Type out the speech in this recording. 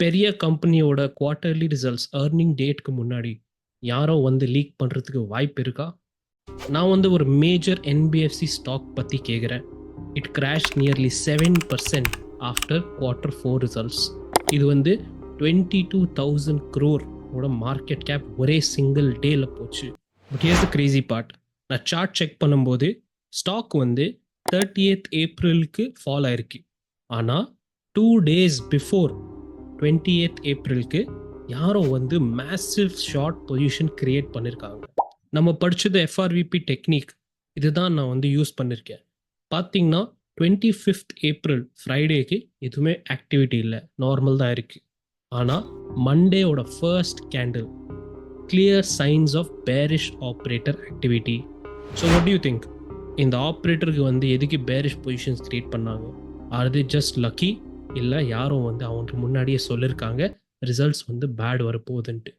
பெரிய கம்பெனியோட quarterly results earning டேட்க்கு முன்னாடி யாரோ வந்து லீக் பண்ணுறதுக்கு வாய்ப்பு இருக்கா? நான் வந்து ஒரு மேஜர் என்பிஎஃப்சி ஸ்டாக் பற்றி கேட்குறேன். It crash nearly 7% after Q4 results. இது வந்து 22,000 crore ஓட மார்க்கெட் கேப் ஒரே சிங்கிள் டேல போச்சு. But here's the crazy part. நான் சார்ட் செக் பண்ணும்போது ஸ்டாக் வந்து 30th ஏப்ரலுக்கு ஃபால் ஆயிருக்கு. ஆனால் 2 days பிஃபோர் 28th ஏப்ரலுக்கு யாரோ வந்து மேசிவ் ஷார்ட் பொசிஷன் கிரியேட் பண்ணியிருக்காங்க. நம்ம படிச்சது எஃப்ஆர்விபி டெக்னிக், இதுதான் நான் வந்து யூஸ் பண்ணியிருக்கேன். பார்த்தீங்கன்னா 25th ஏப்ரல் ஃப்ரைடேக்கு எதுவுமே ஆக்டிவிட்டி இல்லை, நார்மல் தான் இருக்கு. ஆனால் மண்டேயோட first candle clear signs of bearish operator activity. So what you think? இந்த ஆப்ரேட்டருக்கு வந்து எதுக்கு பேரிஷ் பொசிஷன்ஸ் கிரியேட் பண்ணாங்க? ஆர் தி ஜஸ்ட் லக்கி, இல்லை யாரும் வந்து அவங்களுக்கு முன்னாடியே சொல்லியிருக்காங்க ரிசல்ட்ஸ் வந்து பேட் வரப்போகுதுன்ட்டு?